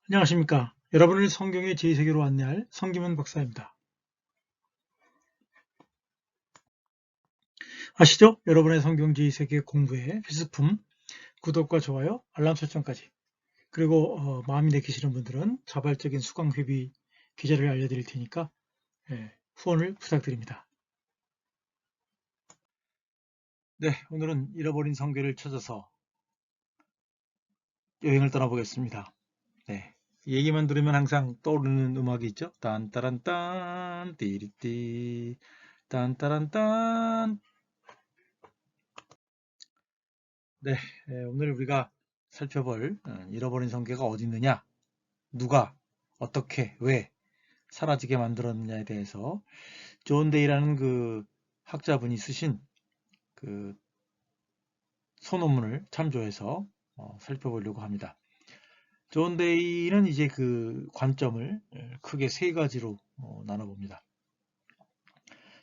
안녕하십니까. 여러분을 성경의 제2세계로 안내할 성김은 박사입니다. 아시죠? 여러분의 성경 제2세계 공부의 필수품 구독과 좋아요, 알람 설정까지. 그리고 마음이 내키시는 분들은 자발적인 수강 회비 계좌를 알려드릴 테니까 후원을 부탁드립니다. 네, 오늘은 잃어버린 성경을 찾아서 여행을 떠나보겠습니다. 네, 얘기만 들으면 항상 떠오르는 음악이 있죠. 딴따란딴 띠리띠 딴따란딴. 네, 오늘 우리가 살펴볼 잃어버린 성계가 어디 있느냐, 누가, 어떻게, 왜 사라지게 만들었느냐에 대해서 존 데이라는 그 학자분이 쓰신 그 소논문을 참조해서 살펴보려고 합니다. 존 데이는 이제 그 관점을 크게 세 가지로 나눠봅니다.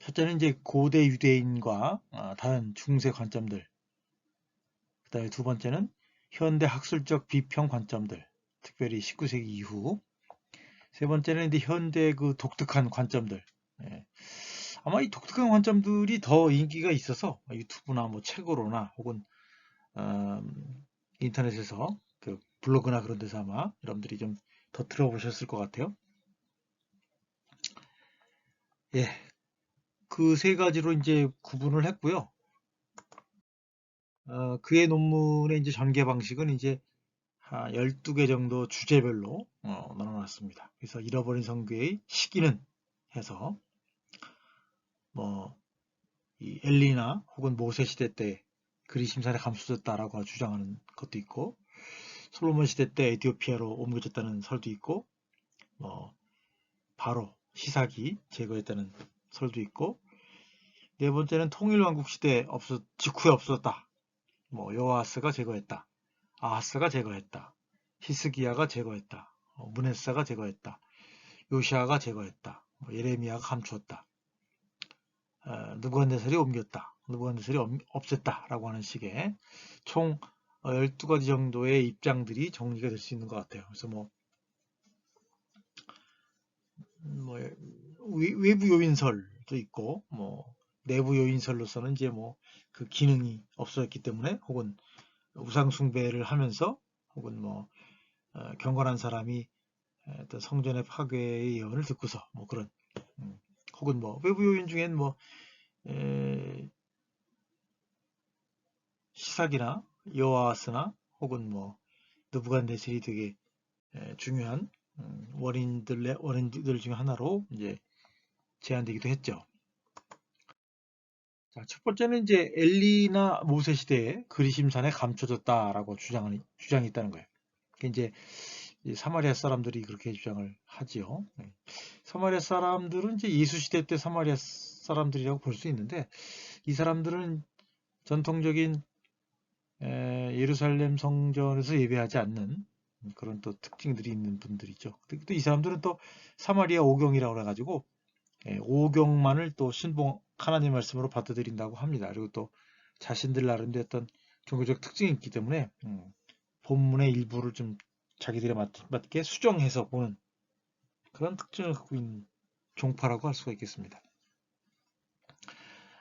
첫째는 이제 고대 유대인과 다른 중세 관점들, 그 다음에 두 번째는 현대 학술적 비평 관점들, 특별히 19세기 이후. 세 번째는 이제 현대 그 독특한 관점들. 예. 아마 이 독특한 관점들이 더 인기가 있어서 유튜브나 뭐 책으로나 혹은 인터넷에서 그 블로그나 그런 데서 아마 여러분들이 좀 더 들어보셨을 것 같아요. 예. 그 세 가지로 이제 구분을 했고요. 그의 논문의 이제 전개 방식은 이제 한 12개 정도 주제별로 나눠놨습니다. 그래서 잃어버린 성교의 시기는 해서 뭐 이 엘리나 혹은 모세 시대 때 그리심산에 감춰졌다라고 주장하는 것도 있고, 솔로몬 시대 때 에티오피아로 옮겨졌다는 설도 있고, 뭐 바로 시사기 제거했다는 설도 있고, 네 번째는 통일왕국 시대 직후에 없어졌다. 뭐 여호아스가 제거했다. 아하스가 제거했다. 히스기야가 제거했다. 문헤사가 제거했다. 요시아가 제거했다. 예레미야가 감추었다. 느부갓네살이 옮겼다. 느부갓네살이 없앴다. 라고 하는 식의 총 12가지 정도의 입장들이 정리가 될 수 있는 것 같아요. 그래서 뭐 외부 요인설도 있고, 뭐 내부 요인설로서는 이제 뭐 그 기능이 없어졌기 때문에, 혹은 우상 숭배를 하면서, 혹은 뭐 경건한 사람이 어떤 성전의 파괴의 예언을 듣고서 뭐 그런, 혹은 뭐 외부 요인 중엔 뭐 시삭이나 여호와스나 혹은 뭐 느부갓네살이 되게 중요한 원인들 중에 하나로 이제 제안되기도 했죠. 자, 첫 번째는 이제 엘리나 모세 시대에 그리심산에 감춰졌다라고 주장이 있다는 거예요. 이제 사마리아 사람들이 그렇게 주장을 하지요. 네. 사마리아 사람들은 이제 예수 시대 때 사마리아 사람들이라고 볼 수 있는데, 이 사람들은 전통적인 예루살렘 성전에서 예배하지 않는 그런 또 특징들이 있는 분들이죠. 또 이 사람들은 또 사마리아 오경이라고 해가지고 오경만을 또 하나님 말씀으로 받아들인다고 합니다. 그리고 또 자신들 나름대로 어떤 종교적 특징이 있기 때문에 본문의 일부를 좀 자기들에 맞게 수정해서 보는 그런 특징을 갖고 있는 종파라고 할 수가 있겠습니다.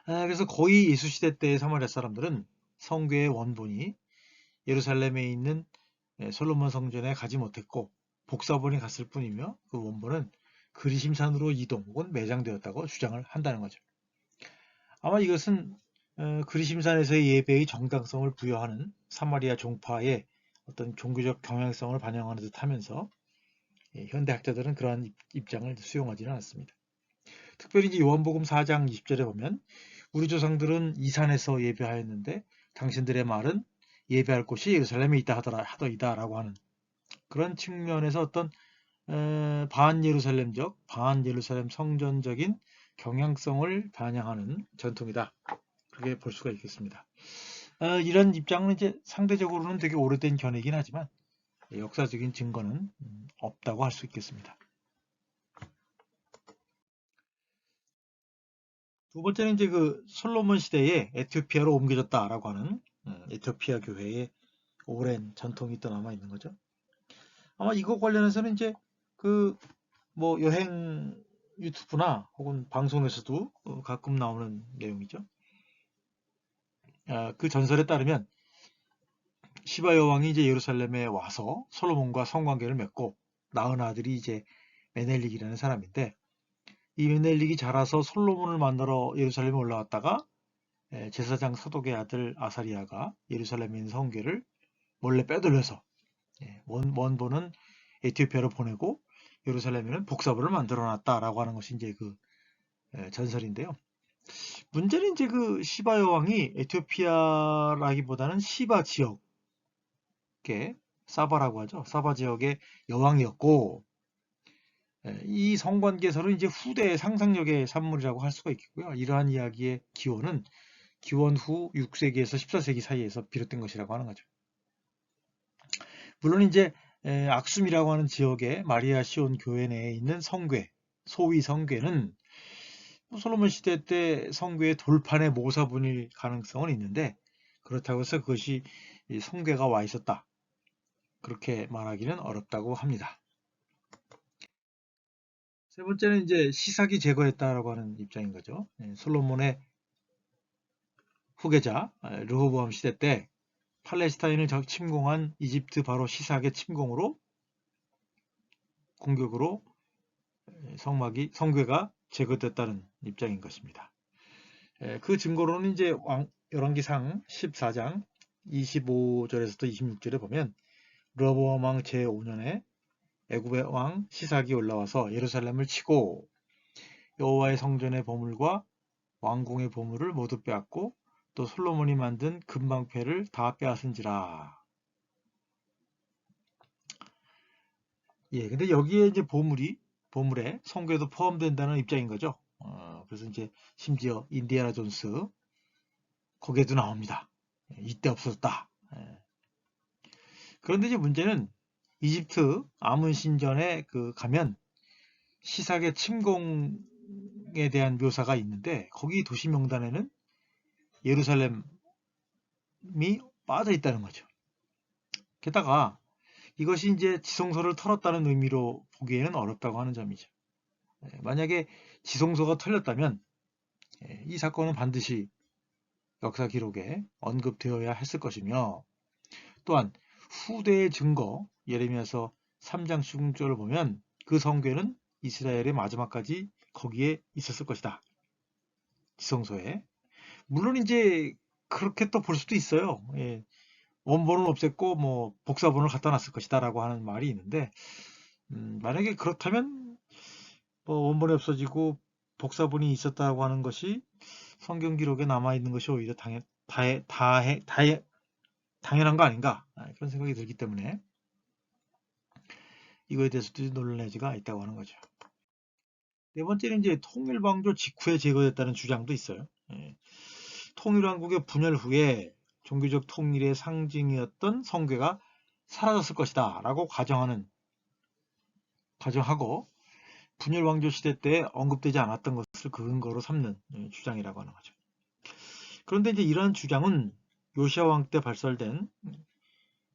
그래서 거의 예수 시대 때의 사마리아 사람들은 성궤의 원본이 예루살렘에 있는 솔로몬 성전에 가지 못했고 복사본이 갔을 뿐이며, 그 원본은 그리심산으로 이동 혹은 매장되었다고 주장을 한다는 거죠. 아마 이것은 그리심산에서의 예배의 정당성을 부여하는 사마리아 종파의 어떤 종교적 경향성을 반영하는 듯 하면서 현대 학자들은 그러한 입장을 수용하지는 않습니다. 특별히 이제 요한복음 4장 20절에 보면 우리 조상들은 이 산에서 예배하였는데 당신들의 말은 예배할 곳이 예루살렘에 있다 하더이다 라고 하는 그런 측면에서 어떤 반예루살렘 성전적인 경향성을 반영하는 전통이다, 그렇게 볼 수가 있겠습니다. 이런 입장은 이제 상대적으로는 되게 오래된 견해이긴 하지만 역사적인 증거는 없다고 할 수 있겠습니다. 두 번째는 이제 그 솔로몬 시대에 에티오피아로 옮겨졌다라고 하는 에티오피아 교회의 오랜 전통이 또 남아 있는 거죠. 아마 이거 관련해서는 이제 그 뭐 여행 유튜브나 혹은 방송에서도 가끔 나오는 내용이죠. 그 전설에 따르면 시바 여왕이 이제 예루살렘에 와서 솔로몬과 성관계를 맺고 낳은 아들이 이제 메넬릭이라는 사람인데, 이 메넬릭이 자라서 솔로몬을 만나러 예루살렘에 올라왔다가 제사장 사독의 아들 아사리아가 예루살렘에 있는 성궤를 몰래 빼돌려서 원본은 에티오피아로 보내고 예루살렘에는 복사부를 만들어 놨다라고 하는 것이 이제 그 전설인데요. 문제는 이제 그 시바 여왕이 에티오피아라기보다는 시바 지역의 사바라고 하죠. 사바 지역의 여왕이었고, 이 성관계설은 이제 후대의 상상력의 산물이라고 할 수가 있겠고요. 이러한 이야기의 기원은 기원 후 6세기에서 14세기 사이에서 비롯된 것이라고 하는 거죠. 물론 이제 악숨이라고 하는 지역의 마리아 시온 교회 내에 있는 성궤, 소위 성궤는 솔로몬 시대 때 성궤의 돌판의 모사분일 가능성은 있는데, 그렇다고 해서 그것이 성궤가 와 있었다, 그렇게 말하기는 어렵다고 합니다. 세 번째는 이제 시삭이 제거했다라고 하는 입장인 거죠. 솔로몬의 후계자 르호보암 시대 때 팔레스타인을 침공한 이집트 바로 시삭의 침공으로 공격으로 성궤가 제거됐다는 입장인 것입니다. 그 증거로는 이제 열왕기상 14장 25절에서부터 26절에 보면 르호보암 왕 제5년에 애굽의 왕 시삭이 올라와서 예루살렘을 치고 여호와의 성전의 보물과 왕궁의 보물을 모두 빼앗고 또 솔로몬이 만든 금방패를 다 빼앗은지라. 근데 여기에 이제 보물에 성궤도 포함된다는 입장인 거죠. 그래서 이제 심지어 인디아나 존스 거기에도 나옵니다. 이때 없어졌다. 그런데 이제 문제는 이집트 아문 신전에 가면 시삭의 침공에 대한 묘사가 있는데, 거기 도시 명단에는 예루살렘이 빠져 있다는 거죠. 게다가 이것이 이제 지성소를 털었다는 의미로 보기에는 어렵다고 하는 점이죠. 만약에 지성소가 털렸다면 이 사건은 반드시 역사 기록에 언급되어야 했을 것이며, 또한 후대의 증거 예레미야서 3장 16절을 보면 그 성궤는 이스라엘의 마지막까지 거기에 있었을 것이다, 지성소에. 물론 이제 그렇게 또 볼 수도 있어요. 원본은 없앴고 뭐 복사본을 갖다 놨을 것이다 라고 하는 말이 있는데, 만약에 그렇다면 뭐 원본이 없어지고 복사본이 있었다고 하는 것이 성경 기록에 남아있는 것이 오히려 당연한 거 아닌가, 그런 생각이 들기 때문에 이거에 대해서도 논란의지가 있다고 하는 거죠. 네 번째는 이제 통일왕조 직후에 제거됐다는 주장도 있어요. 통일왕국의 분열 후에 종교적 통일의 상징이었던 성궤가 사라졌을 것이다 라고 가정하고 분열왕조 시대 때 언급되지 않았던 것을 근거로 삼는 주장이라고 하는 거죠. 그런데 이제 이러한 주장은 요시야 왕 때 발설된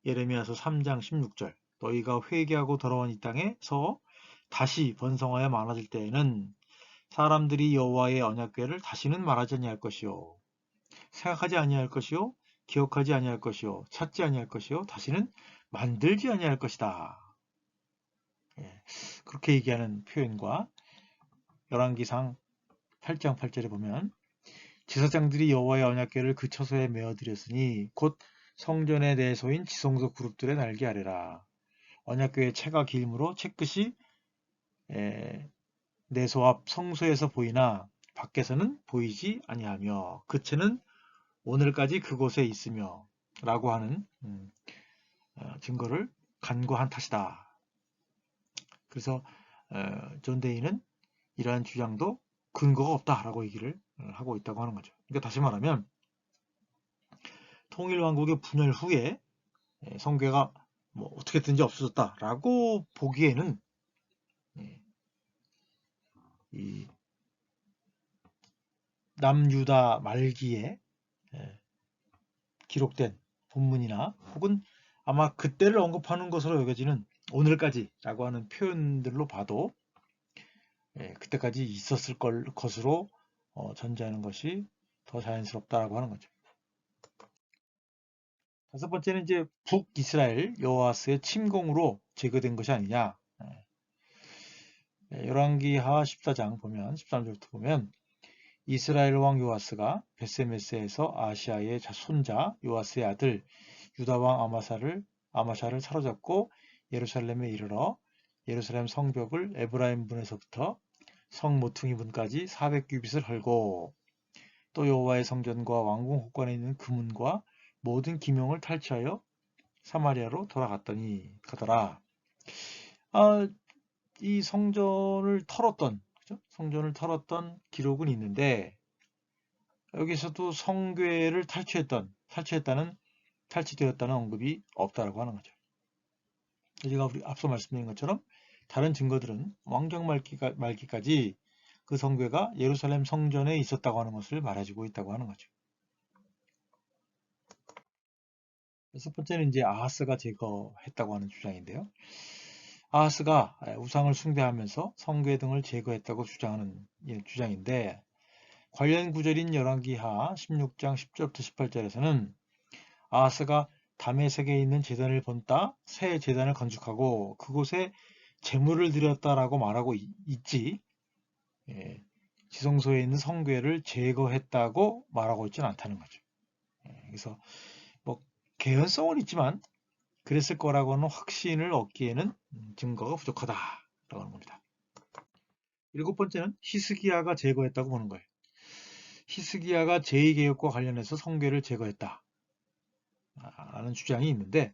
예레미야서 3장 16절 너희가 회개하고 돌아온 이 땅에서 다시 번성하여 많아질 때에는 사람들이 여호와의 언약궤를 다시는 말하지 아니할 것이요 생각하지 아니할 것이요 기억하지 아니할 것이요 찾지 아니할 것이요 다시는 만들지 아니할 것이다. 그렇게 얘기하는 표현과 열왕기상 8장 8절에 보면 제사장들이 여호와의 언약궤를 그 처소에 메어드렸으니 곧 성전의 내소인 지성소 그룹들의 날개 아래라. 언약궤의 채가 길므로 채끝이 내소 앞 성소에서 보이나 밖에서는 보이지 아니하며 그 채는 오늘까지 그곳에 있으며 라고 하는 증거를 간구한 탓이다. 그래서 존 데이는 이러한 주장도 근거가 없다라고 얘기를 하고 있다고 하는 거죠. 그러니까 다시 말하면 통일왕국의 분열 후에 성궤가 뭐 어떻게든지 없어졌다라고 보기에는 이 남유다 말기에 기록된 본문이나 혹은 아마 그때를 언급하는 것으로 여겨지는 오늘까지라고 하는 표현들로 봐도 그때까지 있었을 것으로 전제하는 것이 더 자연스럽다라고 하는 거죠. 다섯 번째는 이제 북이스라엘 여호와스의 침공으로 제거된 것이 아니냐. 열왕기하 14장 보면 13절부터 보면 이스라엘 왕 요아스가 베세메스에서 아시아의 손자 요아스의 아들 유다 왕 아마샤를 사로잡고 예루살렘에 이르러 예루살렘 성벽을 에브라임 문에서부터 성 모퉁이 문까지 400규빗을 헐고 또 여호와의 성전과 왕궁 혹관에 있는 금문과 모든 기명을 탈취하여 사마리아로 돌아갔더니 가더라. 이 성전을 털었던, 그죠? 성전을 털었던 기록은 있는데 여기서도 성궤를 탈취되었다는 언급이 없다라고 하는 거죠. 제가 앞서 말씀드린 것처럼 다른 증거들은 왕정 말기까지 그 성궤가 예루살렘 성전에 있었다고 하는 것을 말해주고 있다고 하는 거죠. 여섯 번째는 이제 아하스가 제거했다고 하는 주장인데요. 아하스가 우상을 숭배하면서 성궤 등을 제거했다고 주장하는 주장인데 관련 구절인 열왕기하 16장 10절부터 18절에서는 아하스가 다메섹에 있는 제단을 본따 새 제단을 건축하고 그곳에 제물을 드렸다라고 말하고 있지 지성소에 있는 성궤를 제거했다고 말하고 있지는 않다는 거죠. 그래서 뭐 개연성은 있지만 그랬을 거라고는 확신을 얻기에는 증거가 부족하다라고 하는 겁니다. 일곱 번째는 히스기야가 제거했다고 보는 거예요. 히스기야가 제2개혁과 관련해서 성궤를 제거했다 라는 주장이 있는데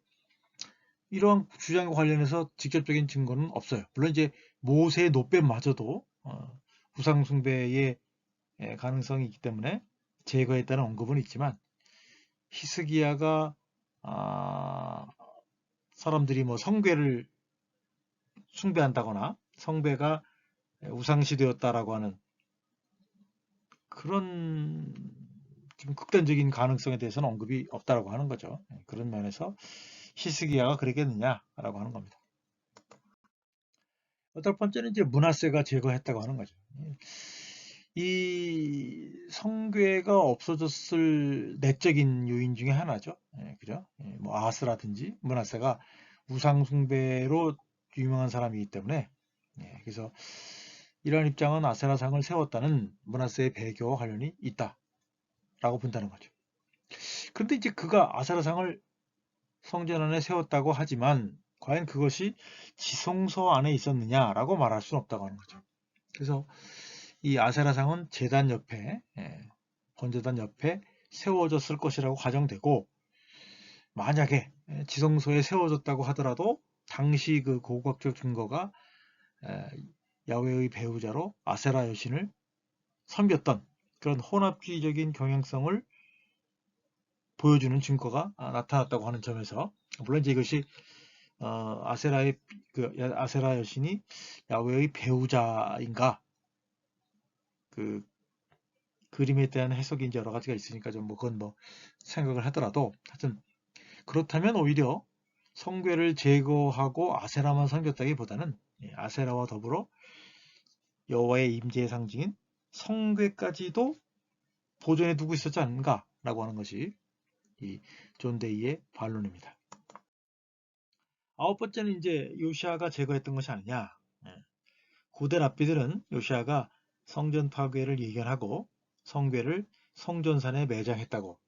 이러한 주장과 관련해서 직접적인 증거는 없어요. 물론 이제 모세의 노뱀마저도 우상 숭배의 가능성이 있기 때문에 제거했다는 언급은 있지만 히스기야가 사람들이 뭐 성궤를 숭배한다거나 성배가 우상시되었다라고 하는 그런 좀 극단적인 가능성에 대해서는 언급이 없다라고 하는 거죠. 그런 면에서 히스기야가 그랬겠느냐라고 하는 겁니다. 여덟 번째는 이제 므낫세가 제거했다고 하는 거죠. 이 성궤가 없어졌을 내적인 요인 중에 하나죠. 그죠? 뭐 아하스라든지 므낫세가 우상 숭배로 유명한 사람이기 때문에 그래서 이러한 입장은 아세라상을 세웠다는 므낫세의 배교와 관련이 있다라고 본다는 거죠. 그런데 이제 그가 아세라상을 성전 안에 세웠다고 하지만 과연 그것이 지성소 안에 있었느냐라고 말할 수는 없다고 하는 거죠. 그래서 이 아세라상은 제단 옆에 번제단 옆에 세워졌을 것이라고 가정되고 만약에 지성소에 세워졌다고 하더라도 당시 그 고고학적 증거가 야훼의 배우자로 아세라 여신을 섬겼던 그런 혼합주의적인 경향성을 보여주는 증거가 나타났다고 하는 점에서 물론 이제 이것이 아세라 여신이 야훼의 배우자인가 그 그림에 대한 해석이 이제 여러 가지가 있으니까 좀 뭐 그건 뭐 생각을 하더라도 하여튼 그렇다면 오히려 성궤를 제거하고 아세라만 섬겼다기보다는 아세라와 더불어 여호와의 임재의 상징인 성궤까지도 보존해 두고 있었지 않은가라고 하는 것이 이 존 데이의 반론입니다. 아홉 번째는 이제 요시아가 제거했던 것이 아니냐. 고대 랍비들은 요시아가 성전 파괴를 예견하고 성궤를 성전산에 매장했다고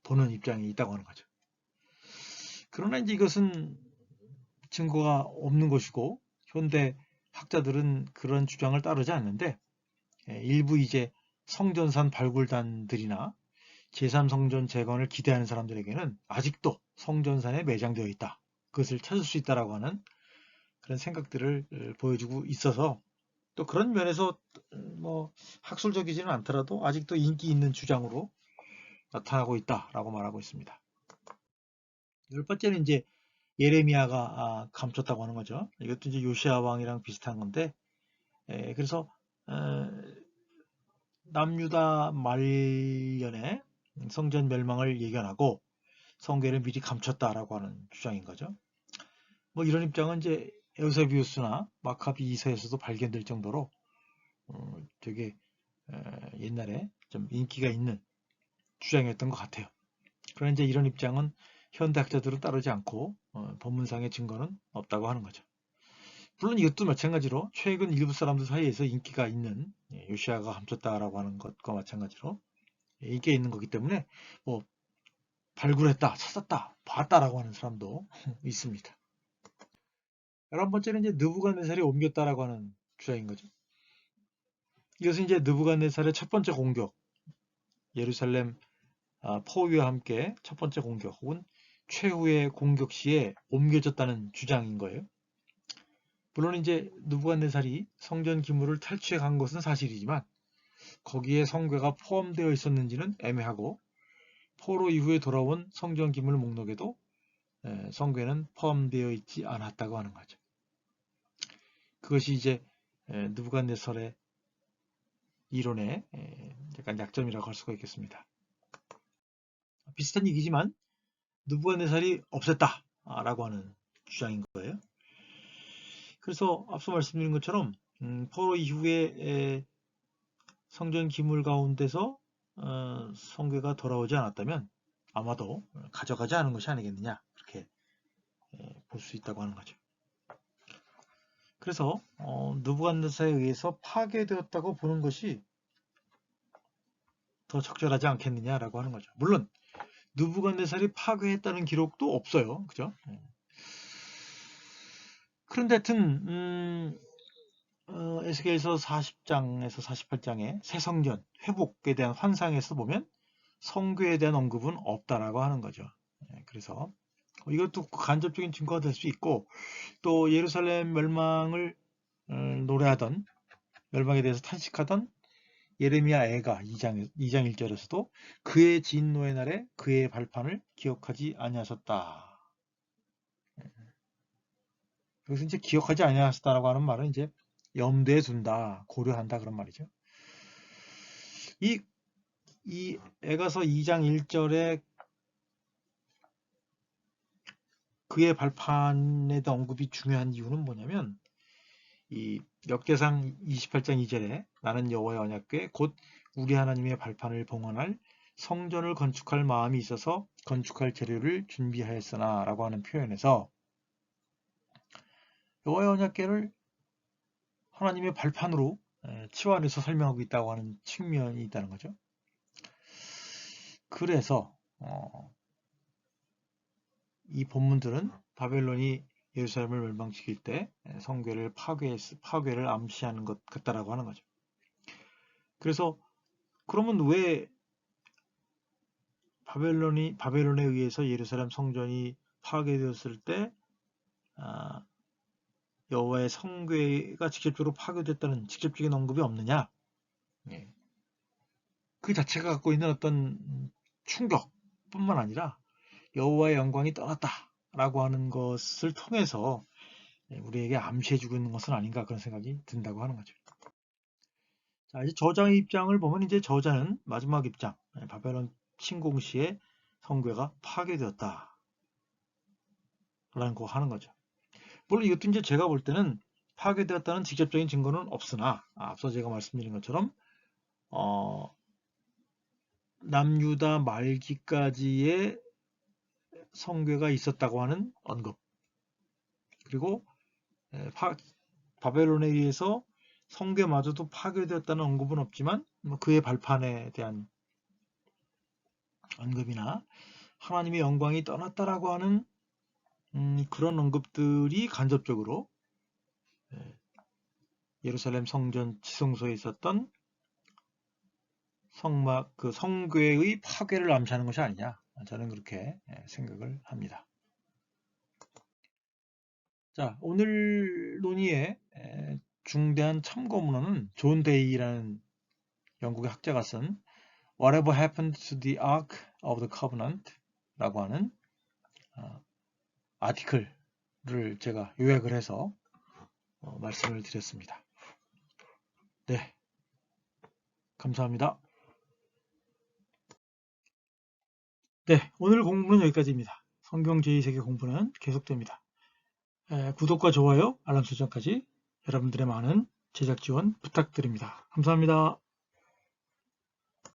보는 입장이 있다고 하는 거죠. 그러나 이제 이것은 증거가 없는 것이고 현대 학자들은 그런 주장을 따르지 않는데 일부 이제 성전산 발굴단들이나 제3성전 재건을 기대하는 사람들에게는 아직도 성전산에 매장되어 있다. 그것을 찾을 수 있다라고 하는 그런 생각들을 보여주고 있어서 또 그런 면에서 뭐 학술적이지는 않더라도 아직도 인기 있는 주장으로 나타나고 있다라고 말하고 있습니다. 열 번째는 이제 예레미야가 감췄다고 하는 거죠. 이것도 이제 요시아 왕이랑 비슷한 건데 그래서 남유다 말년에 성전 멸망을 예견하고 성궤를 미리 감췄다라고 하는 주장인 거죠. 뭐 이런 입장은 이제 에우세비우스나 마카비 이서에서도 발견될 정도로 되게 옛날에 좀 인기가 있는 주장이었던 것 같아요. 그러나 이제 이런 입장은 현대학자들은 따르지 않고 본문상의 증거는 없다고 하는 거죠. 물론 이것도 마찬가지로 최근 일부 사람들 사이에서 인기가 있는 요시아가 감췄다라고 하는 것과 마찬가지로 인기가 있는 거기 때문에 뭐 발굴했다, 찾았다, 봤다라고 하는 사람도 있습니다. 11번째는 이제 느부갓네살이 옮겼다라고 하는 주장인 거죠. 이것은 이제 느부갓네살의 첫 번째 공격, 예루살렘 포위와 함께 첫 번째 공격 혹은 최후의 공격 시에 옮겨졌다는 주장인 거예요. 물론 이제 느부갓네살이 성전 기물을 탈취해 간 것은 사실이지만 거기에 성궤가 포함되어 있었는지는 애매하고 포로 이후에 돌아온 성전 기물 목록에도 성궤는 포함되어 있지 않았다고 하는 거죠. 그것이 이제 느부갓네살의 이론의 약간 약점이라고 할 수가 있겠습니다. 비슷한 얘기지만 느부갓네살이 없앴다라고 하는 주장인 거예요. 그래서 앞서 말씀드린 것처럼 포로 이후에 성전 기물 가운데서 성궤가 돌아오지 않았다면 아마도 가져가지 않은 것이 아니겠느냐 그렇게 볼 수 있다고 하는 거죠. 그래서 느부갓네살에 의해서 파괴되었다고 보는 것이 더 적절하지 않겠느냐라고 하는 거죠. 물론 느부갓네살이 파괴했다는 기록도 없어요. 그죠? 그런데 하여튼 에스겔서 40장에서 48장의 새 성전 회복에 대한 환상에서 보면 성궤에 대한 언급은 없다라고 하는 거죠. 그래서 이것도 간접적인 증거가 될 수 있고 또 예루살렘 멸망을 노래하던 멸망에 대해서 탄식하던 예레미야 애가 2장 1절에서도 그의 진노의 날에 그의 발판을 기억하지 아니하셨다. 여기서 이제 기억하지 아니하셨다라고 하는 말은 이제 염두에 둔다, 고려한다 그런 말이죠. 이 에가서 2장 1절에 그의 발판에 대한 언급이 중요한 이유는 뭐냐면 이 역대상 28장 2절에 나는 여호와의 언약궤 곧 우리 하나님의 발판을 봉헌할 성전을 건축할 마음이 있어서 건축할 재료를 준비하였으나 라고 하는 표현에서 여호와의 언약궤를 하나님의 발판으로 치환해서 설명하고 있다고 하는 측면이 있다는 거죠. 그래서 이 본문들은 바벨론이 예루살렘을 멸망시킬 때 성궤를 파괴를 암시하는 것 같다라고 하는 거죠. 그래서 그러면 왜 바벨론에 의해서 예루살렘 성전이 파괴되었을 때 여호와의 성궤가 직접적으로 파괴됐다는 직접적인 언급이 없느냐? 그 자체가 갖고 있는 어떤 충격뿐만 아니라 여호와의 영광이 떠났다라고 하는 것을 통해서 우리에게 암시해주고 있는 것은 아닌가 그런 생각이 든다고 하는 거죠. 자, 이제 저자의 입장을 보면 이제 저자는 마지막 입장, 바벨론 침공 시에 성궤가 파괴되었다라는 거 하는 거죠. 물론 이것도 이제 제가 볼 때는 파괴되었다는 직접적인 증거는 없으나 앞서 제가 말씀드린 것처럼 남유다 말기까지의 성궤가 있었다고 하는 언급 그리고 바벨론에 의해서 성궤마저도 파괴되었다는 언급은 없지만 그의 발판에 대한 언급이나 하나님의 영광이 떠났다라고 하는 그런 언급들이 간접적으로 예루살렘 성전 지성소에 있었던 그 성궤의 파괴를 암시하는 것이 아니냐 저는 그렇게 생각을 합니다. 자, 오늘 논의의 중대한 참고 문헌은 존 데이라는 영국의 학자가 쓴 Whatever Happened to the Ark of the Covenant 라고 하는 아티클을 제가 요약을 해서 말씀을 드렸습니다. 네, 감사합니다. 네, 오늘 공부는 여기까지입니다. 성경 제2세계 공부는 계속됩니다. 구독과 좋아요, 알람 설정까지 여러분들의 많은 제작 지원 부탁드립니다. 감사합니다.